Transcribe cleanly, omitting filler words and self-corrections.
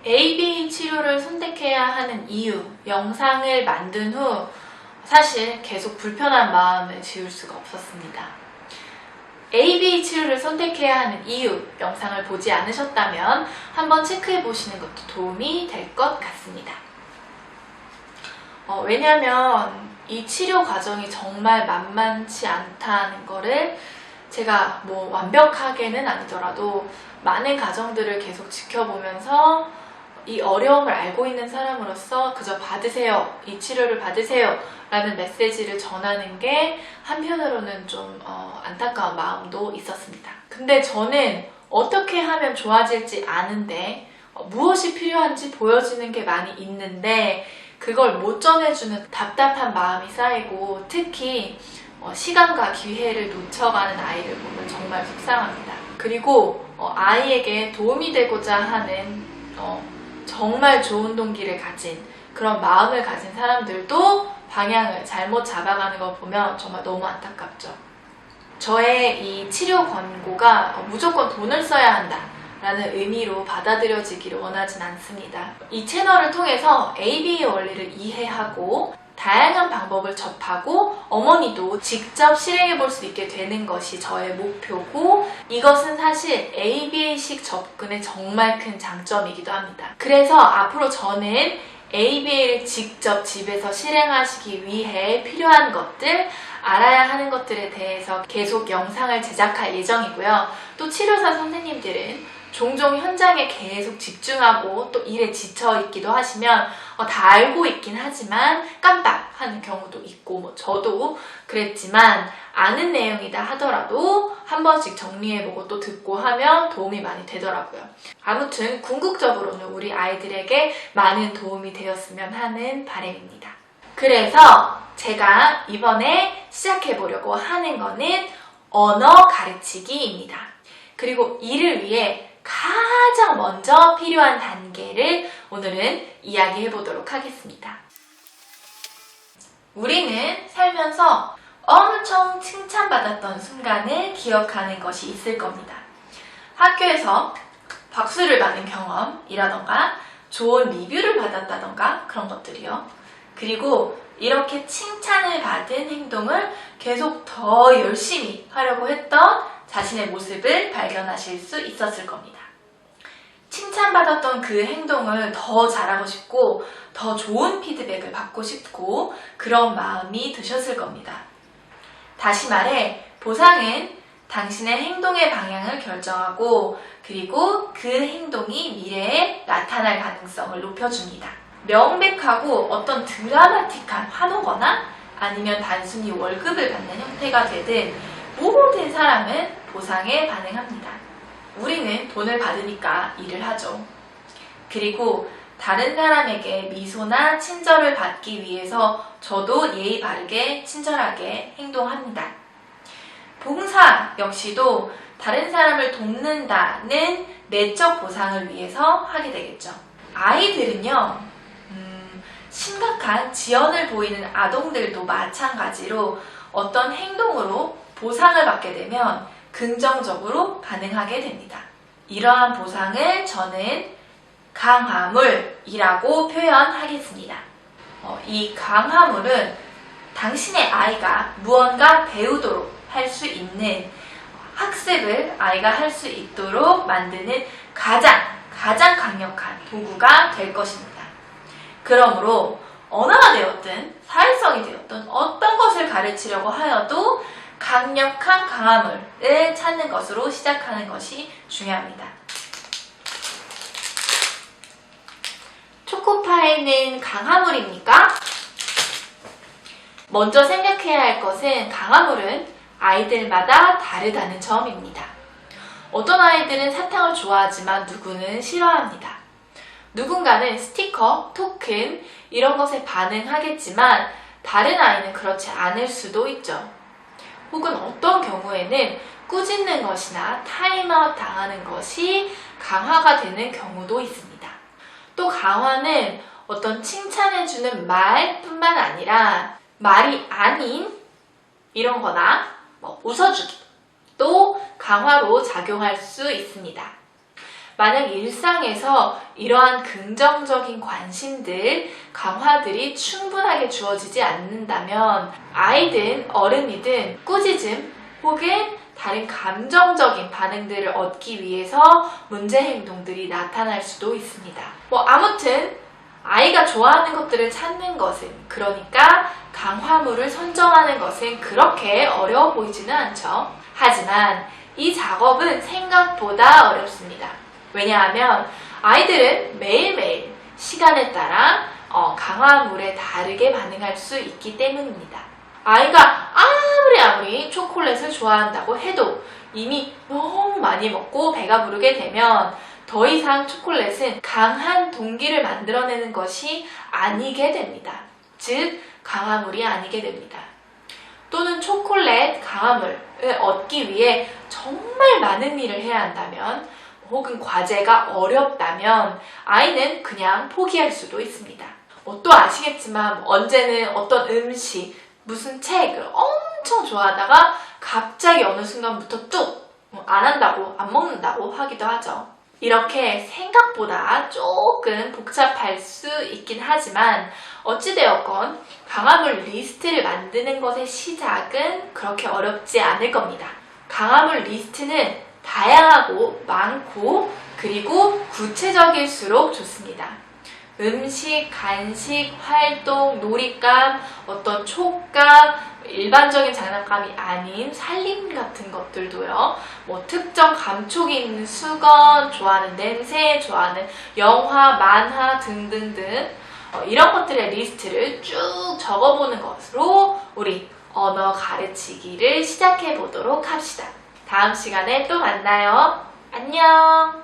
ABA 치료를 선택해야 하는 이유, 영상을 만든 후 사실 계속 불편한 마음을 지울 수가 없었습니다. ABA 치료를 선택해야 하는 이유, 영상을 보지 않으셨다면 한번 체크해 보시는 것도 도움이 될 것 같습니다. 왜냐하면 이 치료 과정이 정말 만만치 않다는 거를 제가 완벽하게는 아니더라도 많은 가정들을 계속 지켜보면서 이 어려움을 알고 있는 사람으로서 그저 받으세요, 이 치료를 받으세요 라는 메시지를 전하는 게 한편으로는 좀 안타까운 마음도 있었습니다. 근데 저는 어떻게 하면 좋아질지 아는데 무엇이 필요한지 보여지는 게 많이 있는데 그걸 못 전해주는 답답한 마음이 쌓이고 특히 시간과 기회를 놓쳐가는 아이를 보면 정말 속상합니다. 그리고 아이에게 도움이 되고자 하는 정말 좋은 동기를 가진 그런 마음을 가진 사람들도 방향을 잘못 잡아가는 걸 보면 정말 너무 안타깝죠. 저의 이 치료 권고가 무조건 돈을 써야 한다 라는 의미로 받아들여지기를 원하진 않습니다. 이 채널을 통해서 ABA 원리를 이해하고 다양한 방법을 접하고 어머니도 직접 실행해 볼 수 있게 되는 것이 저의 목표고 이것은 사실 ABA식 접근의 정말 큰 장점이기도 합니다. 그래서 앞으로 저는 ABA를 직접 집에서 실행하시기 위해 필요한 것들, 알아야 하는 것들에 대해서 계속 영상을 제작할 예정이고요. 또 치료사 선생님들은 종종 현장에 계속 집중하고 또 일에 지쳐있기도 하시면 다 알고 있긴 하지만 깜빡하는 경우도 있고 저도 그랬지만 아는 내용이다 하더라도 한 번씩 정리해보고 또 듣고 하면 도움이 많이 되더라고요. 아무튼 궁극적으로는 우리 아이들에게 많은 도움이 되었으면 하는 바람입니다. 그래서 제가 이번에 시작해보려고 하는 거는 언어 가르치기입니다. 그리고 이를 위해 가장 먼저 필요한 단계를 오늘은 이야기해 보도록 하겠습니다. 우리는 살면서 엄청 칭찬받았던 순간을 기억하는 것이 있을 겁니다. 학교에서 박수를 받은 경험이라던가 좋은 리뷰를 받았다던가 그런 것들이요. 그리고 이렇게 칭찬을 받은 행동을 계속 더 열심히 하려고 했던 자신의 모습을 발견하실 수 있었을 겁니다. 칭찬받았던 그 행동을 더 잘하고 싶고 더 좋은 피드백을 받고 싶고 그런 마음이 드셨을 겁니다. 다시 말해 보상은 당신의 행동의 방향을 결정하고 그리고 그 행동이 미래에 나타날 가능성을 높여줍니다. 명백하고 어떤 드라마틱한 환호거나 아니면 단순히 월급을 받는 형태가 되든 모든 사람은 보상에 반응합니다. 우리는 돈을 받으니까 일을 하죠. 그리고 다른 사람에게 미소나 친절을 받기 위해서 저도 예의 바르게 친절하게 행동합니다. 봉사 역시도 다른 사람을 돕는다는 내적 보상을 위해서 하게 되겠죠. 아이들은요, 심각한 지연을 보이는 아동들도 마찬가지로 어떤 행동으로 보상을 받게 되면 긍정적으로 반응하게 됩니다. 이러한 보상을 저는 강화물이라고 표현하겠습니다. 이 강화물은 당신의 아이가 무언가 배우도록 할 수 있는 학습을 아이가 할 수 있도록 만드는 가장 강력한 도구가 될 것입니다. 그러므로 언어가 되었든 사회성이 되었든 어떤 것을 가르치려고 하여도 강력한 강화물을 찾는 것으로 시작하는 것이 중요합니다. 초코파이는 강화물입니까? 먼저 생각해야 할 것은 강화물은 아이들마다 다르다는 점입니다. 어떤 아이들은 사탕을 좋아하지만 누구는 싫어합니다. 누군가는 스티커, 토큰 이런 것에 반응하겠지만 다른 아이는 그렇지 않을 수도 있죠. 혹은 어떤 경우에는 꾸짖는 것이나 타임아웃 당하는 것이 강화가 되는 경우도 있습니다. 또 강화는 어떤 칭찬해주는 말뿐만 아니라 말이 아닌 이런 거나 웃어주기 또 강화로 작용할 수 있습니다. 만약 일상에서 이러한 긍정적인 관심들, 강화들이 충분하게 주어지지 않는다면 아이든 어른이든 꾸짖음 혹은 다른 감정적인 반응들을 얻기 위해서 문제 행동들이 나타날 수도 있습니다. 아무튼 아이가 좋아하는 것들을 찾는 것은, 그러니까 강화물을 선정하는 것은 그렇게 어려워 보이지는 않죠. 하지만 이 작업은 생각보다 어렵습니다. 왜냐하면 아이들은 매일매일 시간에 따라 강화물에 다르게 반응할 수 있기 때문입니다. 아이가 아무리 초콜릿을 좋아한다고 해도 이미 너무 많이 먹고 배가 부르게 되면 더 이상 초콜릿은 강한 동기를 만들어내는 것이 아니게 됩니다. 즉, 강화물이 아니게 됩니다. 또는 초콜릿, 강화물을 얻기 위해 정말 많은 일을 해야 한다면, 혹은 과제가 어렵다면 아이는 그냥 포기할 수도 있습니다. 또 아시겠지만 언제는 어떤 음식, 무슨 책을 엄청 좋아하다가 갑자기 어느 순간부터 뚝! 안 한다고, 안 먹는다고 하기도 하죠. 이렇게 생각보다 조금 복잡할 수 있긴 하지만 어찌되었건 강화물 리스트를 만드는 것의 시작은 그렇게 어렵지 않을 겁니다. 강화물 리스트는 다양하고 많고 그리고 구체적일수록 좋습니다. 음식, 간식, 활동, 놀잇감, 어떤 촉감, 일반적인 장난감이 아닌 살림 같은 것들도요. 특정 감촉이 있는 수건, 좋아하는 냄새, 좋아하는 영화, 만화 등등등 이런 것들의 리스트를 쭉 적어보는 것으로 우리 언어 가르치기를 시작해 보도록 합시다. 다음 시간에 또 만나요. 안녕!